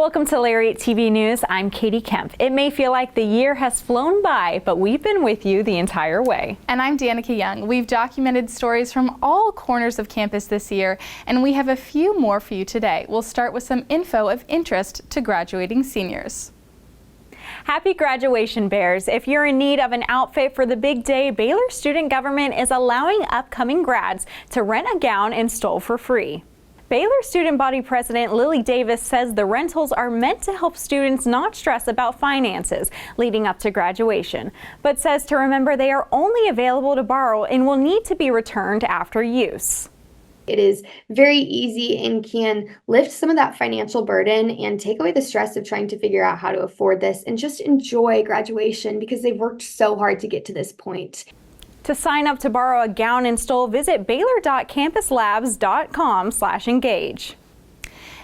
Welcome to Lariat TV News. I'm Katie Kemp. It may feel like the year has flown by, but we've been with you the entire way. And I'm Danica Young. We've documented stories from all corners of campus this year, and we have a few more for you today. We'll start with some info of interest to graduating seniors. Happy graduation, Bears. If you're in need of an outfit for the big day, Baylor Student Government is allowing upcoming grads to rent a gown and stole for free. Baylor Student Body President Lily Davis says the rentals are meant to help students not stress about finances leading up to graduation, but says to remember they are only available to borrow and will need to be returned after use. It is very easy and can lift some of that financial burden and take away the stress of trying to figure out how to afford this and just enjoy graduation because they've worked so hard to get to this point. To sign up to borrow a gown and stole, visit baylor.campuslabs.com/engage.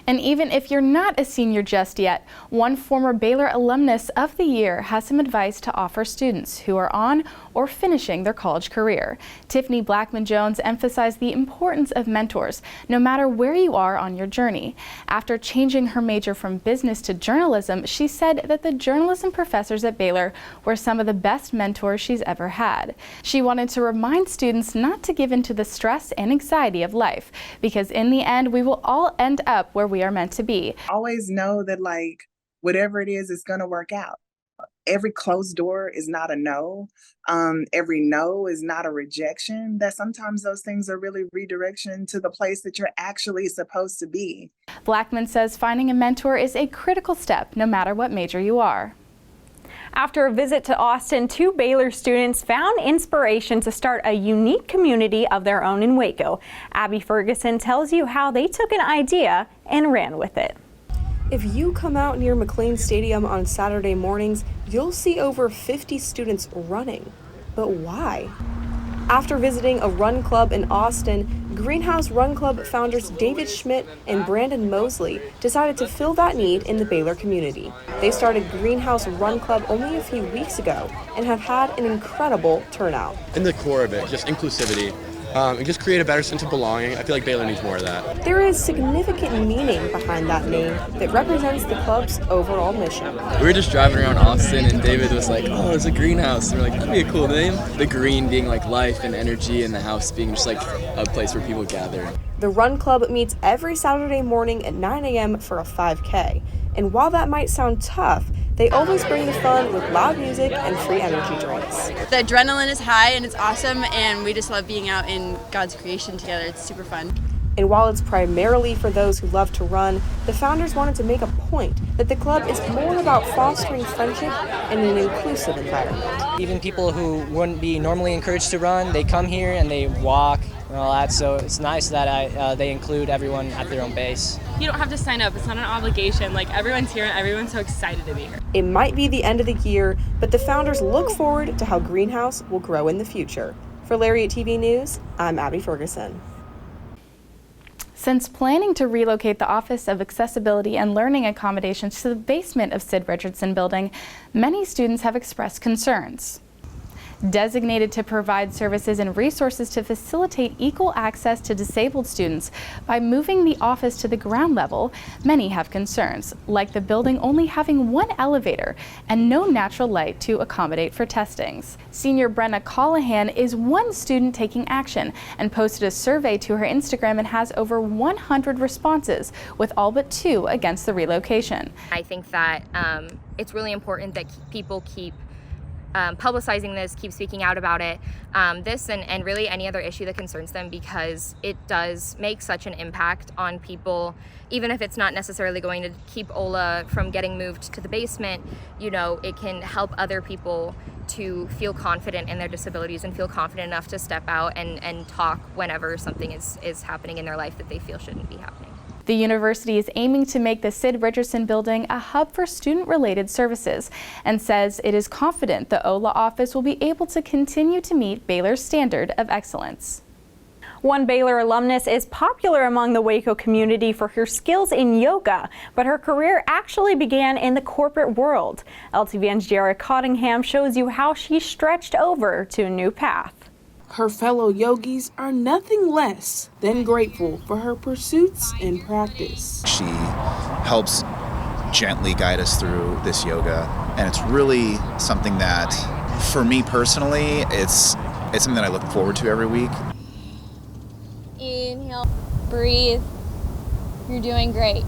And even if you're not a senior just yet, one former Baylor alumnus of the year has some advice to offer students who are on or finishing their college career. Tiffany Blackman-Jones emphasized the importance of mentors, no matter where you are on your journey. After changing her major from business to journalism, she said that the journalism professors at Baylor were some of the best mentors she's ever had. She wanted to remind students not to give in to the stress and anxiety of life, because in the end, we will all end up where we are meant to be. Always know that whatever it is, it's going to work out. Every closed door is not a no. Every no is not a rejection. That sometimes those things are really redirection to the place that you're actually supposed to be. Blackman says finding a mentor is a critical step, no matter what major you are. After a visit to Austin, 2 Baylor students found inspiration to start a unique community of their own in Waco. Abby Ferguson tells you how they took an idea and ran with it. If you come out near McLean Stadium on Saturday mornings, you'll see over 50 students running. But why? After visiting a run club in Austin, Greenhouse Run Club founders David Schmidt and Brandon Mosley decided to fill that need in the Baylor community. They started Greenhouse Run Club only a few weeks ago and have had an incredible turnout. In the core of it, just inclusivity. And just create a better sense of belonging. I feel like Baylor needs more of that. There is significant meaning behind that name that represents the club's overall mission. We were just driving around Austin and David was like, oh, it's a greenhouse. And we're like, that'd be a cool name. The green being like life and energy, and the house being just like a place where people gather. The Run Club meets every Saturday morning at 9 a.m. for a 5K. And while that might sound tough, they always bring the fun with loud music and free energy drinks. The adrenaline is high and it's awesome, and we just love being out in God's creation together. It's super fun. And while it's primarily for those who love to run, the founders wanted to make a point that the club is more about fostering friendship and an inclusive environment. Even people who wouldn't be normally encouraged to run, they come here and they walk and all that, so it's nice that they include everyone at their own pace. You don't have to sign up. It's not an obligation. Everyone's here and everyone's so excited to be here. It might be the end of the year, but the founders look forward to how Greenhouse will grow in the future. For Lariat TV News, I'm Abby Ferguson. Since planning to relocate the Office of Accessibility and Learning Accommodations to the basement of Sid Richardson Building, many students have expressed concerns. Designated to provide services and resources to facilitate equal access to disabled students by moving the office to the ground level, many have concerns, like the building only having 1 elevator and no natural light to accommodate for testings. Senior Brenna Callahan is one student taking action and posted a survey to her Instagram and has over 100 responses, with all but 2 against the relocation. I think that it's really important that people keep publicizing this, keep speaking out about it, this and really any other issue that concerns them, because it does make such an impact on people. Even if it's not necessarily going to keep Ola from getting moved to the basement, it can help other people to feel confident in their disabilities and feel confident enough to step out and talk whenever something is happening in their life that they feel shouldn't be happening. The university is aiming to make the Sid Richardson Building a hub for student-related services and says it is confident the OLA office will be able to continue to meet Baylor's standard of excellence. One Baylor alumnus is popular among the Waco community for her skills in yoga, but her career actually began in the corporate world. LTVN's Jara Cottingham shows you how she stretched over to a new path. Her fellow yogis are nothing less than grateful for her pursuits and practice. She helps gently guide us through this yoga. And it's really something that, for me personally, it's something that I look forward to every week. Inhale, breathe. You're doing great.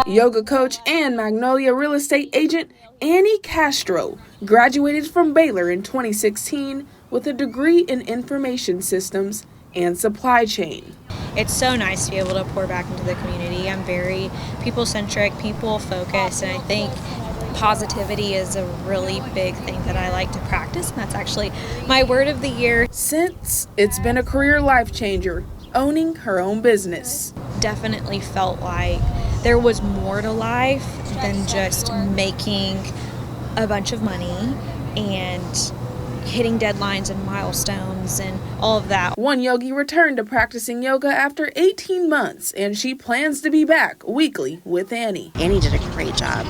Yoga coach and Magnolia real estate agent Annie Castro graduated from Baylor in 2016 with a degree in information systems and supply chain. It's so nice to be able to pour back into the community. I'm very people-centric, people-focused, and I think positivity is a really big thing that I like to practice, and that's actually my word of the year. Since it's been a career life changer, owning her own business. Definitely felt like there was more to life than just making a bunch of money and hitting deadlines and milestones and all of that. One yogi returned to practicing yoga after 18 months, and she plans to be back weekly with Annie. Annie did a great job.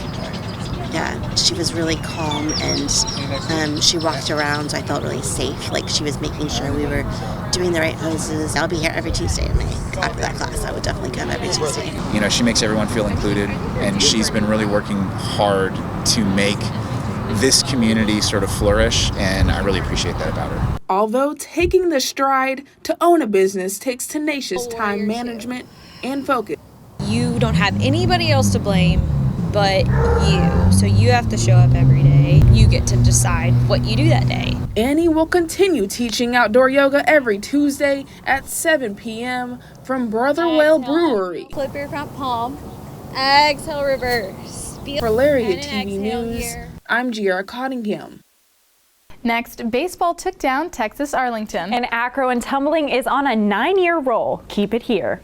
Yeah, she was really calm, and she walked around, so I felt really safe. Like, she was making sure we were doing the right poses. I'll be here every Tuesday after that class. I would definitely come every Tuesday. You know, she makes everyone feel included, and she's been really working hard to make this community sort of flourish, and I really appreciate that about her. Although taking the stride to own a business takes tenacious time management and focus. You don't have anybody else to blame but you. So you have to show up every day. You get to decide what you do that day. Annie will continue teaching outdoor yoga every Tuesday at 7 p.m. from Brotherwell Brewery. Flip your front palm. Exhale, reverse. For Lariat TV News, I'm Giara Cottingham. Next, baseball took down Texas Arlington. And acro and tumbling is on a 9-year roll. Keep it here.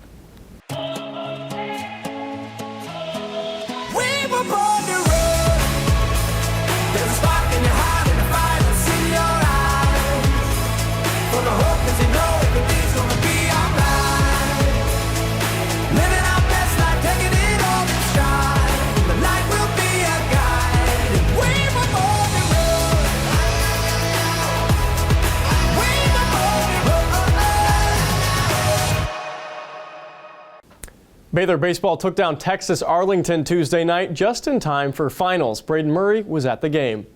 Baylor baseball took down Texas Arlington Tuesday night just in time for finals. Braden Murray was at the game.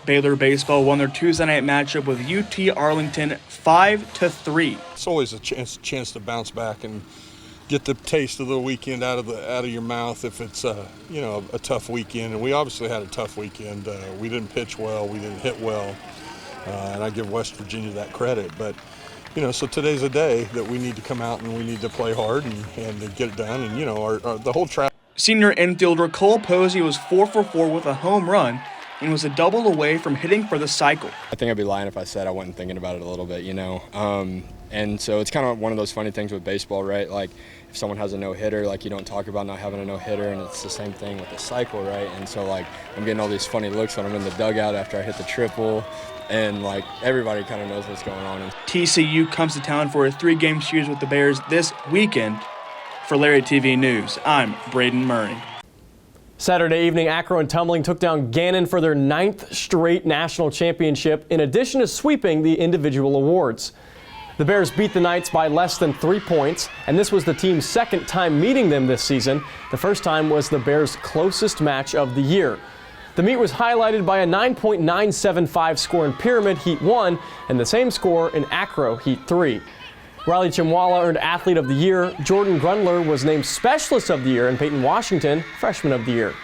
Baylor baseball won their Tuesday night matchup with UT Arlington 5-3. It's always a chance to bounce back and get the taste of the weekend out of your mouth if it's a tough weekend. And we obviously had a tough weekend. We didn't pitch well, we didn't hit well, and I give West Virginia that credit. But so today's a day that we need to come out and we need to play hard and get it done. And the whole track. Senior infielder Cole Posey was 4 for 4 with a home run and was a double away from hitting for the cycle. I think I'd be lying if I said I wasn't thinking about it a little bit, and so it's kind of one of those funny things with baseball, right? Like if someone has a no-hitter, like you don't talk about not having a no-hitter, and it's the same thing with the cycle, right? And so like I'm getting all these funny looks when I'm in the dugout after I hit the triple, and like everybody kind of knows what's going on. TCU comes to town for a 3-game series with the Bears this weekend. For Lariat TV News, I'm Braden Murray. Saturday evening, acro and tumbling took down Gannon for their 9th straight national championship, in addition to sweeping the individual awards. The Bears beat the Knights by less than 3 points, and this was the team's second time meeting them this season. The first time was the Bears' closest match of the year. The meet was highlighted by a 9.975 score in Pyramid Heat 1 and the same score in Acro Heat 3. Riley Chimwala earned Athlete of the Year, Jordan Grundler was named Specialist of the Year, and Peyton Washington, Freshman of the Year.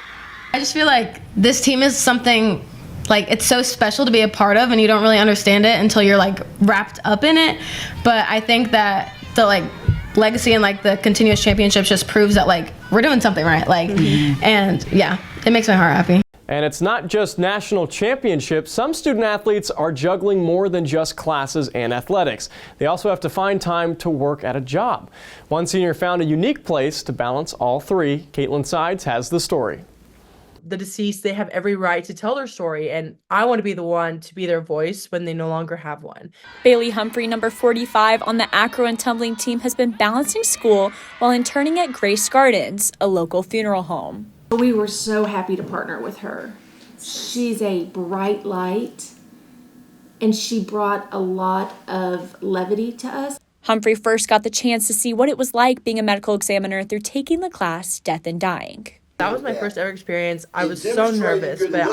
I just feel like this team is something, like, it's so special to be a part of, and you don't really understand it until you're, like, wrapped up in it. But I think that the, like, legacy and, like, the continuous championships just proves that, like, we're doing something right. Like, and, yeah, it makes my heart happy. And it's not just national championships. Some student athletes are juggling more than just classes and athletics. They also have to find time to work at a job. One senior found a unique place to balance all three. Caitlin Sides has the story. The deceased, they have every right to tell their story, and I want to be the one to be their voice when they no longer have one. Bailey Humphrey, number 45 on the acro and tumbling team, has been balancing school while interning at Grace Gardens, a local funeral home. We were so happy to partner with her. She's a bright light, and she brought a lot of levity to us. Humphrey first got the chance to see what it was like being a medical examiner through taking the class Death and Dying. That was my first ever experience. I was so nervous, but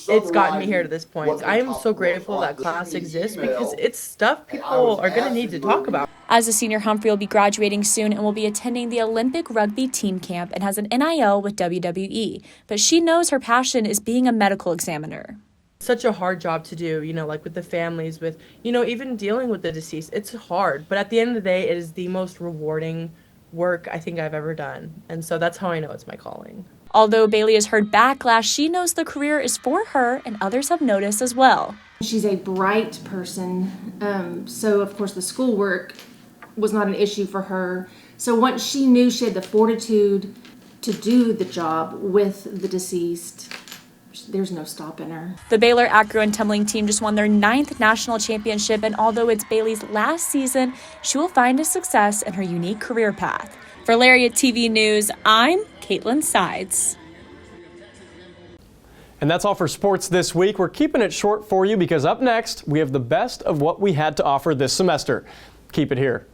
it's gotten me here to this point. I am so grateful that class exists because it's stuff people are going to need to talk about. As a senior, Humphrey will be graduating soon and will be attending the Olympic rugby team camp and has an NIL with WWE. But she knows her passion is being a medical examiner. Such a hard job to do, like with the families, with, even dealing with the deceased. It's hard, but at the end of the day, it is the most rewarding work I think I've ever done. And so that's how I know it's my calling. Although Bailey has heard backlash, she knows the career is for her, and others have noticed as well. She's a bright person, so of course the schoolwork was not an issue for her. So once she knew she had the fortitude to do the job with the deceased, there's no stopping her. The Baylor Acro and Tumbling team just won their 9th national championship, and although it's Bailey's last season, she will find a success in her unique career path. For Lariat TV News, I'm Caitlin Sides. And that's all for sports this week. We're keeping it short for you because up next, we have the best of what we had to offer this semester. Keep it here.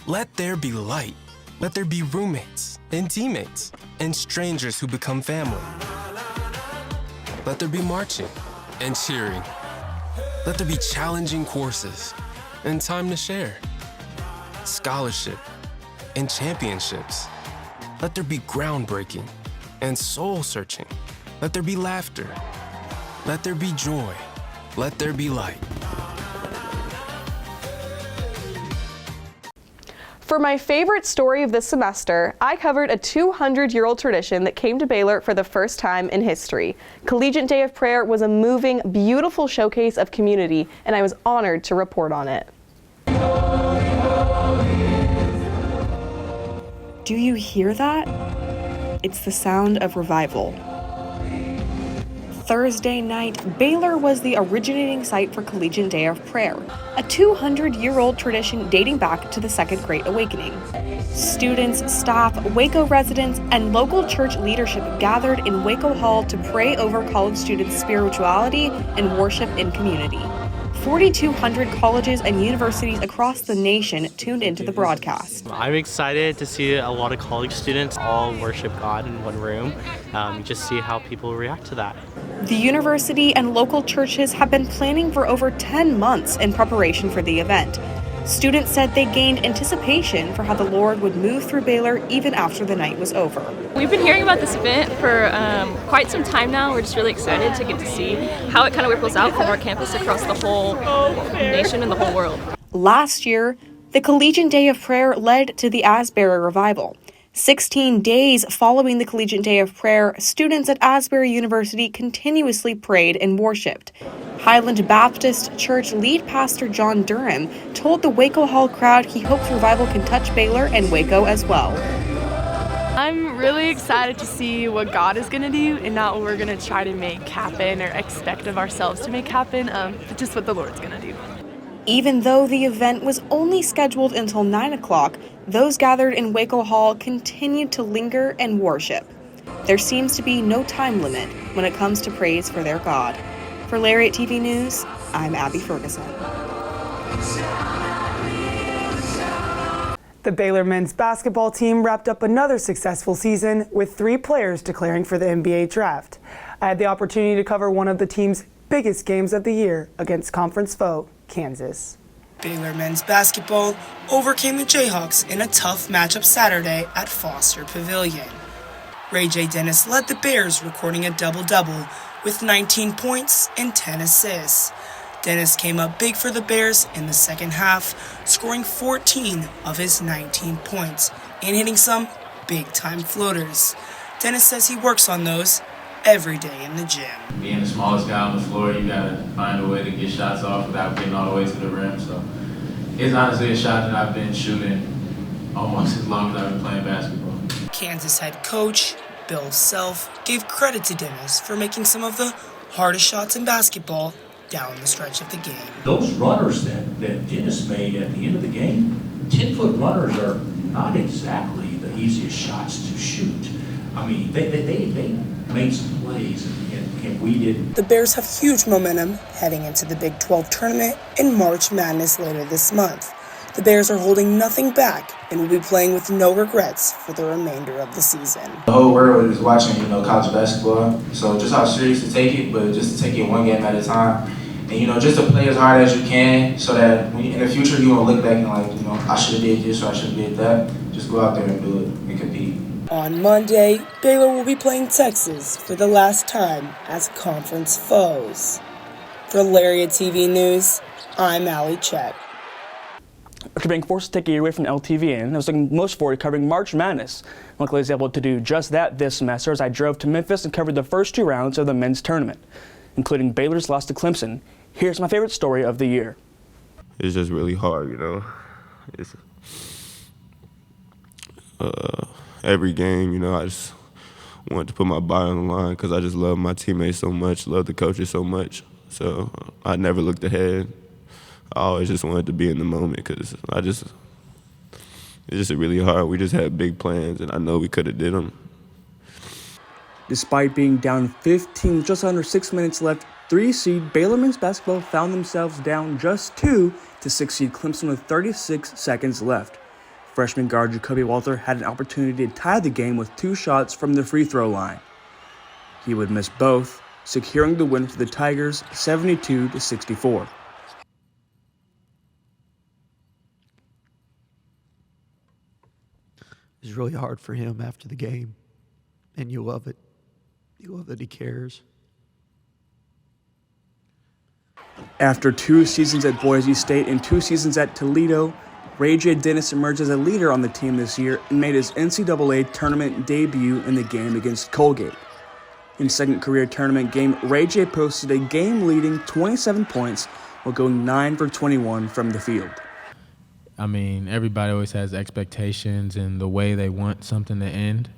Let there be light. Let there be roommates and teammates and strangers who become family. Let there be marching and cheering. Let there be challenging courses and time to share. Scholarship and championships. Let there be groundbreaking and soul-searching. Let there be laughter. Let there be joy. Let there be light. For my favorite story of this semester, I covered a 200-year-old tradition that came to Baylor for the first time in history. Collegiate Day of Prayer was a moving, beautiful showcase of community, and I was honored to report on it. Do you hear that? It's the sound of revival. Thursday night, Baylor was the originating site for Collegiate Day of Prayer, a 200-year-old tradition dating back to the Second Great Awakening. Students, staff, Waco residents, and local church leadership gathered in Waco Hall to pray over college students' spirituality and worship in community. 4,200 colleges and universities across the nation tuned into the broadcast. I'm excited to see a lot of college students all worship God in one room. Just see how people react to that. The university and local churches have been planning for over 10 months in preparation for the event. Students said they gained anticipation for how the Lord would move through Baylor even after the night was over. We've been hearing about this event for quite some time now. We're just really excited to get to see how it kind of ripples out from our campus across the whole nation and the whole world. Last year, the Collegiate Day of Prayer led to the Asbury Revival. 16 days following the Collegiate Day of Prayer, students at Asbury University continuously prayed and worshiped. Highland Baptist Church lead pastor John Durham told the Waco Hall crowd he hopes revival can touch Baylor and Waco as well. I'm really excited to see what God is going to do and not what we're going to try to make happen or expect of ourselves to make happen, but just what the Lord's going to do. Even though the event was only scheduled until 9 o'clock, those gathered in Waco Hall continued to linger and worship. There seems to be no time limit when it comes to praise for their God. For Lariat TV News, I'm Abby Ferguson. The Baylor men's basketball team wrapped up another successful season with 3 players declaring for the NBA draft. I had the opportunity to cover one of the team's biggest games of the year against conference foe, Kansas. Baylor men's basketball overcame the Jayhawks in a tough matchup Saturday at Foster Pavilion. Ray J. Dennis led the Bears, recording a double-double with 19 points and 10 assists. Dennis came up big for the Bears in the second half, scoring 14 of his 19 points and hitting some big-time floaters. Dennis says he works on those every day in the gym. Being the smallest guy on the floor, you gotta find a way to get shots off without getting all the way to the rim. So it's honestly a shot that I've been shooting almost as long as I've been playing basketball. Kansas head coach Bill Self gave credit to Dennis for making some of the hardest shots in basketball down the stretch of the game. Those runners that Dennis made at the end of the game, 10-foot runners are not exactly the easiest shots to shoot. I mean, they made some plays, and we didn't. The Bears have huge momentum heading into the Big 12 tournament in March Madness later this month. The Bears are holding nothing back and will be playing with no regrets for the remainder of the season. The whole world is watching, college basketball. So just how serious to take it, but just to take it one game at a time. And, just to play as hard as you can so that in the future you won't look back and I should have did this or I should have did that. Just go out there and do it and compete. On Monday, Baylor will be playing Texas for the last time as conference foes. For Lariat TV News, I'm Allie Chet. After being forced to take a year away from LTVN, I was looking most forward to covering March Madness. Luckily, I was able to do just that this semester as I drove to Memphis and covered the first 2 rounds of the men's tournament, including Baylor's loss to Clemson. Here's my favorite story of the year. It's just really hard, It's every game, I just wanted to put my body on the line because I just love my teammates so much, love the coaches so much. So I never looked ahead. I always just wanted to be in the moment because it's just really hard. We just had big plans, and I know we could have did them. Despite being down 15 with just under 6 minutes left, 3-seed Baylor men's basketball found themselves down just 2 to 6-seed Clemson with 36 seconds left. Freshman guard Jacoby Walter had an opportunity to tie the game with 2 shots from the free throw line. He would miss both, securing the win for the Tigers 72-64. It's really hard for him after the game, and you love it. You love that he cares. After 2 seasons at Boise State and 2 seasons at Toledo, Ray J. Dennis emerged as a leader on the team this year and made his NCAA tournament debut in the game against Colgate. In his second career tournament game, Ray J. posted a game-leading 27 points while going 9 for 21 from the field. I mean, everybody always has expectations and the way they want something to end.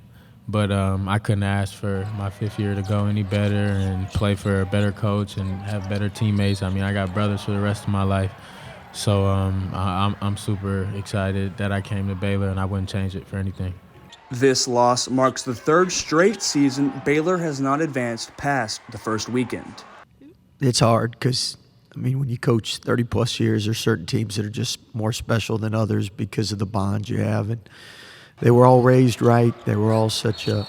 But I couldn't ask for my 5th year to go any better and play for a better coach and have better teammates. I mean, I got brothers for the rest of my life. So I'm super excited that I came to Baylor, and I wouldn't change it for anything. This loss marks the 3rd straight season Baylor has not advanced past the first weekend. It's hard because, when you coach 30-plus years, there's certain teams that are just more special than others because of the bonds you have. And they were all raised right. They were all such a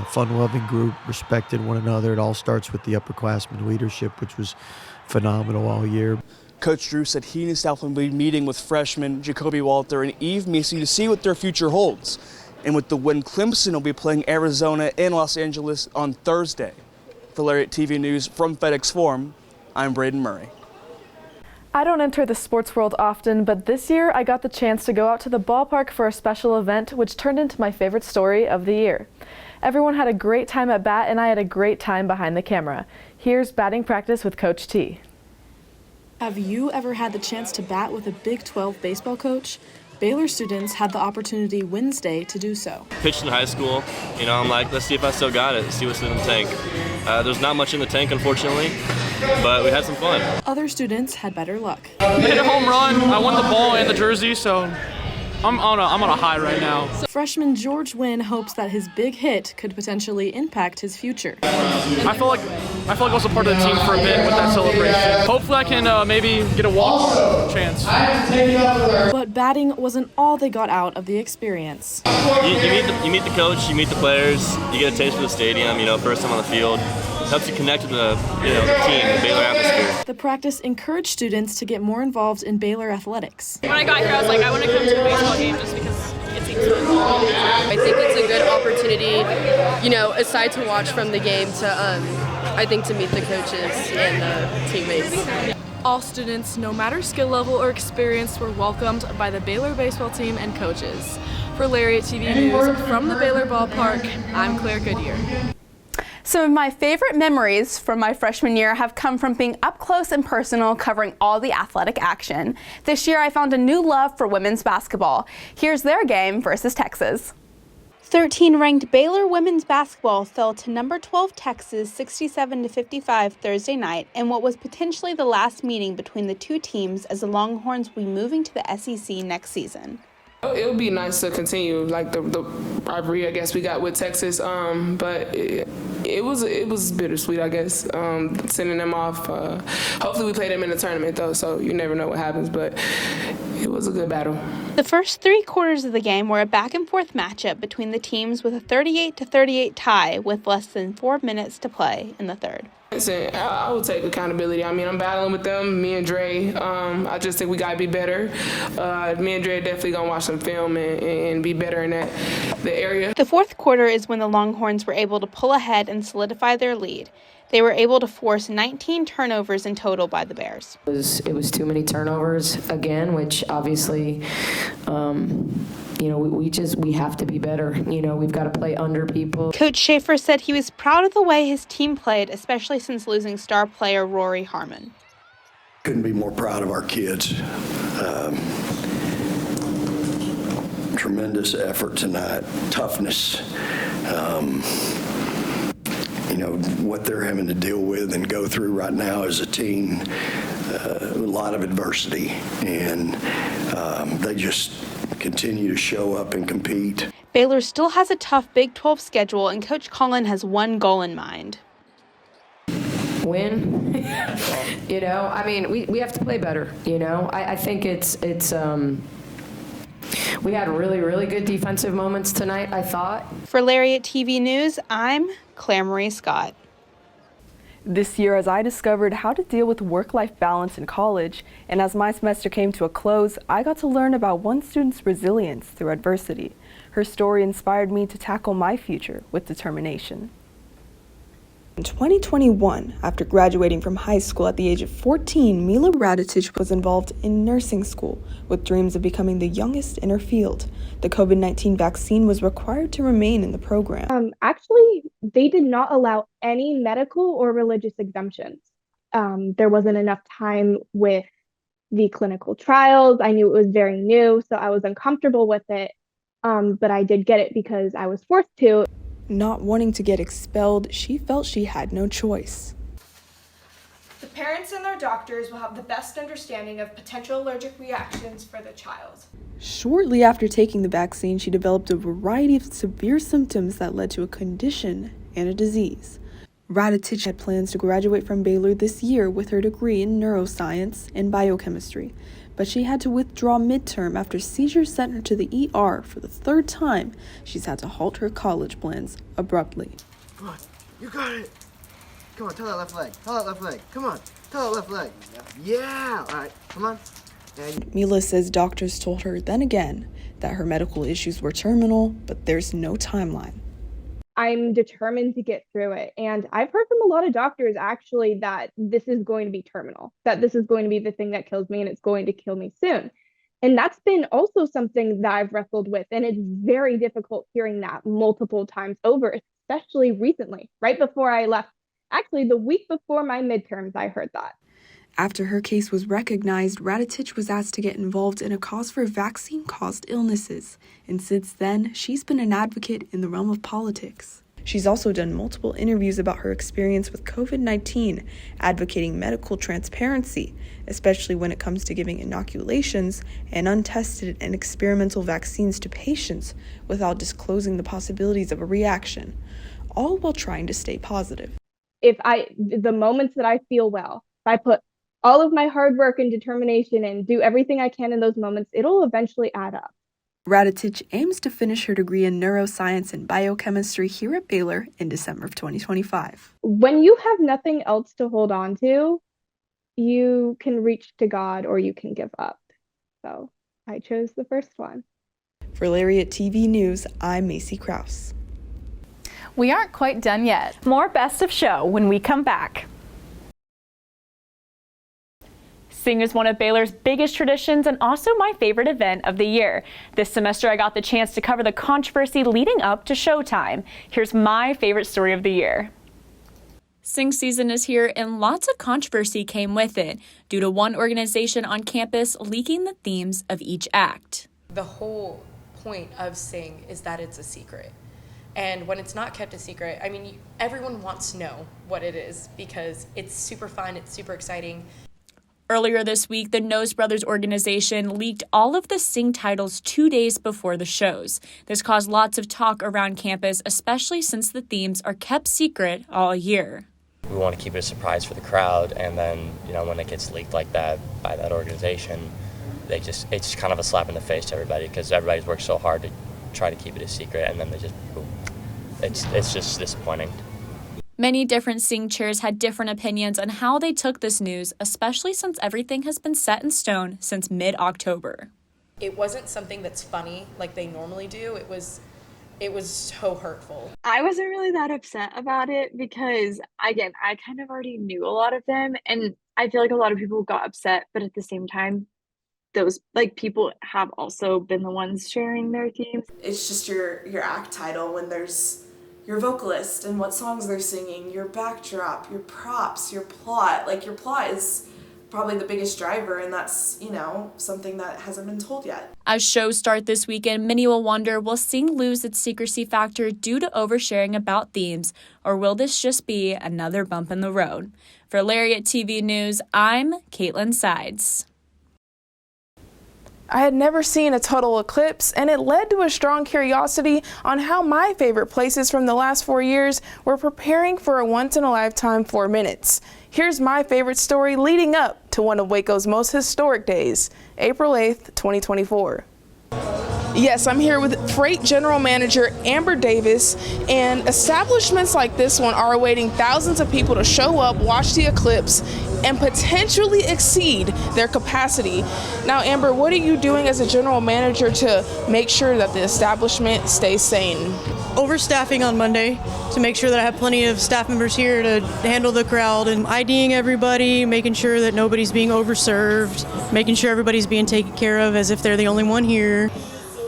fun-loving group, respected one another. It all starts with the upperclassmen leadership, which was phenomenal all year. Coach Drew said he and his staff will be meeting with freshmen Jacoby Walter and Eve Macy to see what their future holds. And with the win, Clemson will be playing Arizona in Los Angeles on Thursday. For Lariat TV News from FedEx Forum, I'm Braden Murray. I don't enter the sports world often, but this year I got the chance to go out to the ballpark for a special event, which turned into my favorite story of the year. Everyone had a great time at bat, and I had a great time behind the camera. Here's batting practice with Coach T. Have you ever had the chance to bat with a Big 12 baseball coach? Baylor students had the opportunity Wednesday to do so. Pitched in high school, I'm like, let's see if I still got it, see what's in the tank. There's not much in the tank, unfortunately, but we had some fun. Other students had better luck. Hit a home run, I won the ball and the jersey, so I'm on a high right now. Freshman George Wynn hopes that his big hit could potentially impact his future. I feel like I was a part of the team for a bit with that celebration. Hopefully I can maybe get a walk chance. But batting wasn't all they got out of the experience. You meet the coach, you meet the players, you get a taste for the stadium, first time on the field. It helps you connect with the team, the Baylor atmosphere. The practice encouraged students to get more involved in Baylor athletics. When I got here, I was like, I want to come to a baseball game just because it seems fun. I think it's a good opportunity, aside to watch from the game, I think to meet the coaches and the teammates. All students, no matter skill level or experience, were welcomed by the Baylor baseball team and coaches. For Lariat TV News from the Baylor Ballpark, I'm Claire Goodyear. Some of my favorite memories from my freshman year have come from being up close and personal covering all the athletic action. This year I found a new love for women's basketball. Here's their game versus Texas. 13-ranked Baylor women's basketball fell to number 12 Texas 67-55 Thursday night in what was potentially the last meeting between the two teams as the Longhorns will be moving to the SEC next season. It would be nice to continue the rivalry I guess we got with Texas, but it was bittersweet I guess, sending them off. Hopefully we play them in the tournament though, so you never know what happens, but It was a good battle. The first 3 quarters of the game were a back-and-forth matchup between the teams with a 38-38 tie with less than 4 minutes to play in the third. Listen, I will take accountability. I mean, I'm battling with them, me and Dre. I just think we got to be better. Me and Dre are definitely going to watch some film and be better in the area. The fourth quarter is when the Longhorns were able to pull ahead and solidify their lead. They were able to force 19 turnovers in total by the Bears. It was too many turnovers again, which obviously, we have to be better. We've got to play under people. Coach Schaefer said he was proud of the way his team played, especially since losing star player Rory Harmon. Couldn't be more proud of our kids. Tremendous effort tonight, toughness. What they're having to deal with and go through right now as a team, a lot of adversity, and they just continue to show up and compete. Baylor still has a tough Big 12 schedule, and Coach Collin has one goal in mind. Win. We have to play better. I think it's we had really, really good defensive moments tonight, I thought. For Lariat TV News, I'm Claire Marie Scott. This year, as I discovered how to deal with work-life balance in college, and as my semester came to a close, I got to learn about one student's resilience through adversity. Her story inspired me to tackle my future with determination. In 2021, after graduating from high school at the age of 14, Mila Radicic was involved in nursing school with dreams of becoming the youngest in her field. The COVID-19 vaccine was required to remain in the program. Actually, they did not allow any medical or religious exemptions. There wasn't enough time with the clinical trials. I knew it was very new, so I was uncomfortable with it, but I did get it because I was forced to. Not wanting to get expelled, she felt she had no choice. The parents and their doctors will have the best understanding of potential allergic reactions for the child. Shortly after taking the vaccine, she developed a variety of severe symptoms that led to a condition and a disease. Radicic had plans to graduate from Baylor this year with her degree in neuroscience and biochemistry, but she had to withdraw midterm after seizures sent her to the ER for the 3rd time. She's had to halt her college plans abruptly. Come on, you got it. Come on, tell that left leg. Tell that left leg. Come on, tell that left leg. Yeah. All right, come on. Mila says doctors told her then again that her medical issues were terminal, but there's no timeline. I'm determined to get through it. And I've heard from a lot of doctors actually that this is going to be terminal, that this is going to be the thing that kills me and it's going to kill me soon. And that's been also something that I've wrestled with. And it's very difficult hearing that multiple times over, especially recently, right before I left. Actually, the week before my midterms, I heard that. After her case was recognized, Radicic was asked to get involved in a cause for vaccine-caused illnesses, and since then, she's been an advocate in the realm of politics. She's also done multiple interviews about her experience with COVID-19, advocating medical transparency, especially when it comes to giving inoculations and untested and experimental vaccines to patients without disclosing the possibilities of a reaction, all while trying to stay positive. The moments that I feel well, if I put all of my hard work and determination and do everything I can in those moments, it'll eventually add up. Radicic aims to finish her degree in neuroscience and biochemistry here at Baylor in December of 2025. When you have nothing else to hold on to, you can reach to God or you can give up. So I chose the first one. For Lariat TV News, I'm Macy Krause. We aren't quite done yet. More Best of Show when we come back. Sing is one of Baylor's biggest traditions and also my favorite event of the year. This semester I got the chance to cover the controversy leading up to showtime. Here's my favorite story of the year. Sing season is here and lots of controversy came with it due to one organization on campus leaking the themes of each act. The whole point of Sing is that it's a secret. And when it's not kept a secret, I mean, everyone wants to know what it is because it's super fun, it's super exciting. Earlier this week, the Nose Brothers organization leaked all of the Sing titles 2 days before the shows. This caused lots of talk around campus, especially since the themes are kept secret all year. We want to keep it a surprise for the crowd, and then, when it gets leaked like that by that organization, it's just kind of a slap in the face to everybody because everybody's worked so hard to try to keep it a secret, and then they just boom. It's just disappointing. Many different Sing cheers had different opinions on how they took this news, especially since everything has been set in stone since mid-October. It wasn't something that's funny like they normally do. It was so hurtful. I wasn't really that upset about it because, again, I kind of already knew a lot of them, and I feel like a lot of people got upset, but at the same time, those people have also been the ones sharing their themes. It's just your act title when there's your vocalist and what songs they're singing, your backdrop, your props, your plot. Like, your plot is probably the biggest driver, and that's, something that hasn't been told yet. As shows start this weekend, many will wonder, will Sing lose its secrecy factor due to oversharing about themes, or will this just be another bump in the road? For Lariat TV News, I'm Caitlin Sides. I had never seen a total eclipse, and it led to a strong curiosity on how my favorite places from the last 4 years were preparing for a once-in-a-lifetime 4 minutes. Here's my favorite story leading up to one of Waco's most historic days, April 8th, 2024. Yes, I'm here with Freight General Manager Amber Davis, and establishments like this one are awaiting thousands of people to show up, watch the eclipse, and potentially exceed their capacity. Now, Amber, what are you doing as a general manager to make sure that the establishment stays sane? Overstaffing on Monday to make sure that I have plenty of staff members here to handle the crowd and IDing everybody, making sure that nobody's being overserved, making sure everybody's being taken care of as if they're the only one here.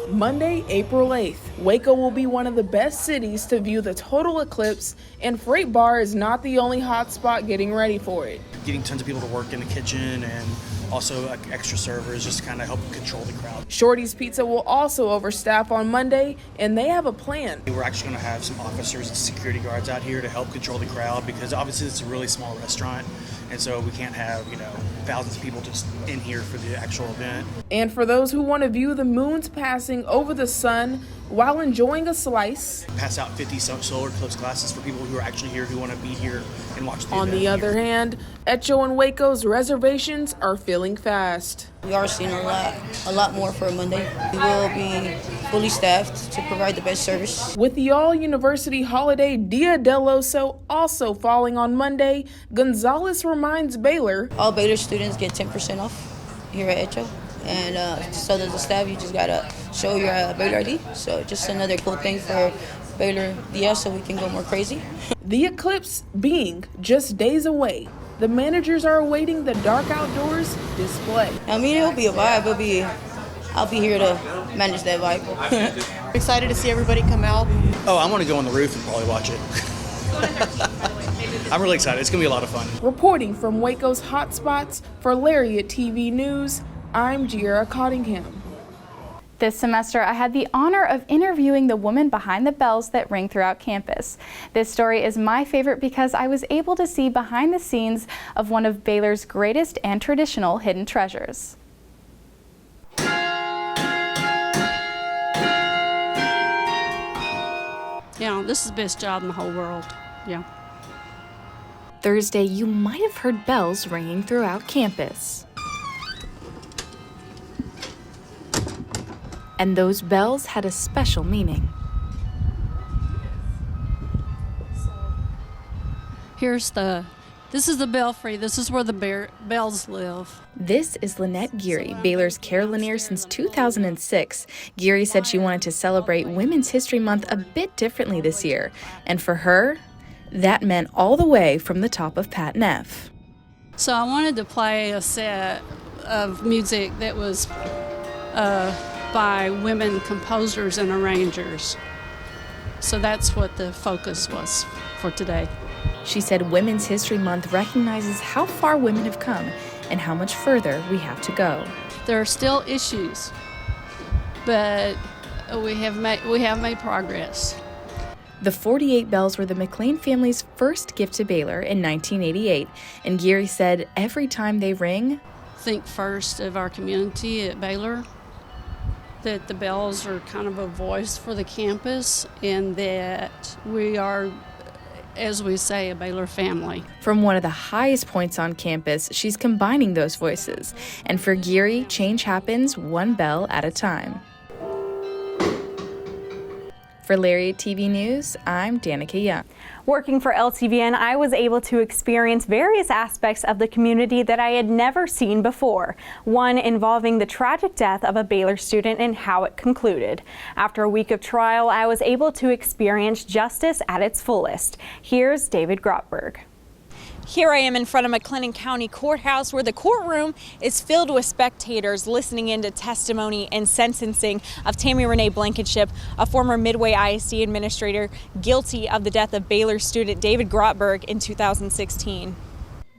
Monday, April 8th, Waco will be one of the best cities to view the total eclipse, and Freight Bar is not the only hot spot getting ready for it. Getting tons of people to work in the kitchen and also extra servers just to kind of help control the crowd. Shorty's Pizza will also overstaff on Monday, and they have a plan. We're actually going to have some officers and security guards out here to help control the crowd because obviously it's a really small restaurant, and so we can't have, thousands of people just in here for the actual event. And for those who want to view the moon's passing over the sun while enjoying a slice, pass out 50 solar eclipse glasses for people who are actually here who want to be here and watch the event. On the other hand, Echo and Waco's reservations are filling fast. We are seeing a lot more for Monday. We will be fully staffed to provide the best service. With the all-university holiday Dia del Oso also falling on Monday, Gonzalez reminds Baylor, all Baylor students get 10% off here at Echo. And so does the staff. You just gotta show your Baylor ID. So just another cool thing for Baylor Dia so we can go more crazy. The eclipse being just days away, the managers are awaiting the dark outdoors display. I mean, it'll be a vibe. I'll be here to manage that vibe. Excited to see everybody come out. Oh, I want to go on the roof and probably watch it. I'm really excited. It's going to be a lot of fun. Reporting from Waco's hotspots for Lariat TV News, I'm Giera Cottingham. This semester, I had the honor of interviewing the woman behind the bells that ring throughout campus. This story is my favorite because I was able to see behind the scenes of one of Baylor's greatest and traditional hidden treasures. Yeah, this is the best job in the whole world. Yeah. Thursday, you might have heard bells ringing throughout campus. And those bells had a special meaning. This is the belfry. This is where the bells live. This is Lynette Geary, Baylor's carillionaire since 2006. Geary said she wanted to celebrate Women's History Month a bit differently this year. And for her, that meant all the way from the top of Pat Neff. So I wanted to play a set of music that was by women composers and arrangers. So that's what the focus was for today. She said Women's History Month recognizes how far women have come and how much further we have to go. There are still issues, but we have made progress. The 48 bells were the McLean family's first gift to Baylor in 1988, and Geary said every time they ring, think first of our community at Baylor, that the bells are kind of a voice for the campus, and that we are as we say, a Baylor family. From one of the highest points on campus, she's combining those voices. And for Geary, change happens one bell at a time. For Lariat TV News, I'm Danica Young. Working for LTVN, I was able to experience various aspects of the community that I had never seen before. One involving the tragic death of a Baylor student and how it concluded. After a week of trial, I was able to experience justice at its fullest. Here's David Grotberg. Here I am in front of McLennan County Courthouse, where the courtroom is filled with spectators listening into testimony and sentencing of Tammy Renee Blankenship, a former Midway ISD administrator guilty of the death of Baylor student David Grotberg in 2016.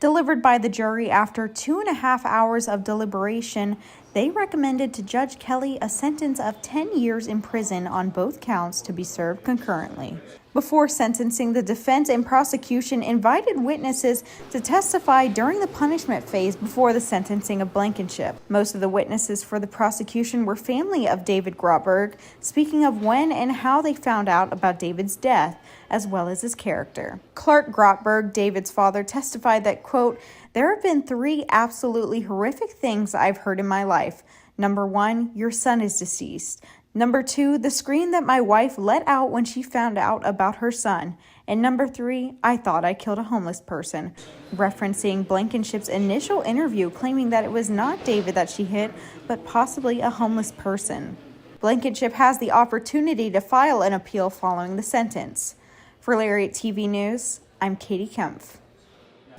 Delivered by the jury after 2.5 hours of deliberation, they recommended to Judge Kelly a sentence of 10 years in prison on both counts to be served concurrently. Before sentencing, the defense and prosecution invited witnesses to testify during the punishment phase before the sentencing of Blankenship. Most of the witnesses for the prosecution were family of David Grotberg, speaking of when and how they found out about David's death, as well as his character. Clark Grotberg, David's father, testified that, quote, "There have been 3 absolutely horrific things I've heard in my life. Number 1, your son is deceased. Number 2, the scream that my wife let out when she found out about her son. And number 3, I thought I killed a homeless person," referencing Blankenship's initial interview claiming that it was not David that she hit, but possibly a homeless person. Blankenship has the opportunity to file an appeal following the sentence. For Lariat TV News, I'm Katie Kempf.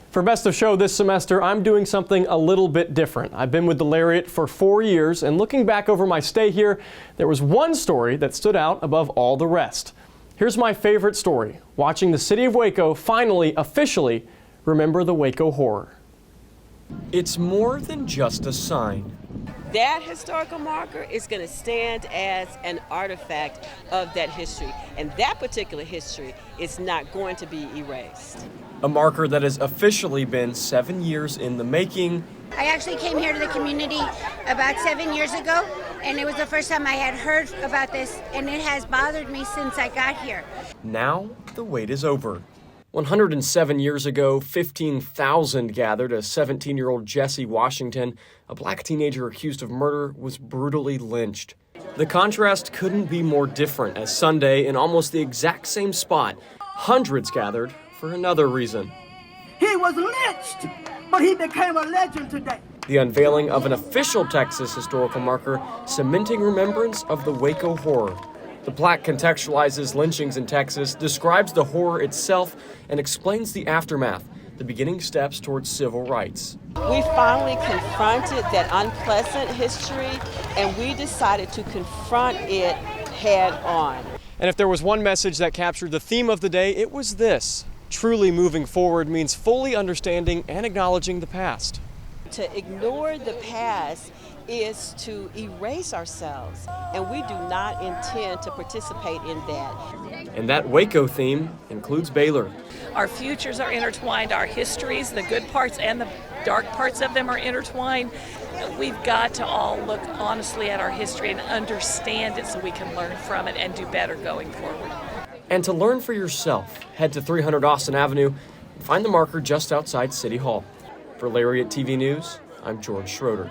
For Best of Show this semester, I'm doing something a little bit different. I've been with the Lariat for 4 years, and looking back over my stay here, there was one story that stood out above all the rest. Here's my favorite story, watching the city of Waco finally, officially, remember the Waco horror. It's more than just a sign. That historical marker is going to stand as an artifact of that history, and that particular history is not going to be erased. A marker that has officially been 7 years in the making. I actually came here to the community about 7 years ago, and it was the first time I had heard about this, and it has bothered me since I got here. Now, the wait is over. 107 years ago, 15,000 gathered as 17-year-old Jesse Washington, a black teenager accused of murder, was brutally lynched. The contrast couldn't be more different as Sunday, in almost the exact same spot, hundreds gathered for another reason. He was lynched, but he became a legend today. The unveiling of an official Texas historical marker cementing remembrance of the Waco horror. The plaque contextualizes lynchings in Texas, describes the horror itself, and explains the aftermath, the beginning steps towards civil rights. We finally confronted that unpleasant history, and we decided to confront it head on. And if there was one message that captured the theme of the day, it was this. Truly moving forward means fully understanding and acknowledging the past. To ignore the past is to erase ourselves, and we do not intend to participate in that. And that Waco theme includes Baylor. Our futures are intertwined, our histories, the good parts and the dark parts of them are intertwined. We've got to all look honestly at our history and understand it so we can learn from it and do better going forward. And to learn for yourself, head to 300 Austin Avenue and find the marker just outside City Hall. For Lariat TV News, I'm George Schroeder.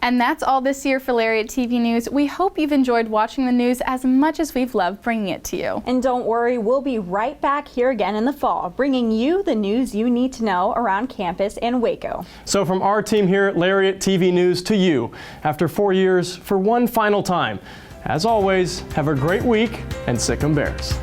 And that's all this year for Lariat TV News. We hope you've enjoyed watching the news as much as we've loved bringing it to you. And don't worry, we'll be right back here again in the fall, bringing you the news you need to know around campus and Waco. So from our team here at Lariat TV News to you, after 4 years, for one final time, as always, have a great week and sic 'em Bears.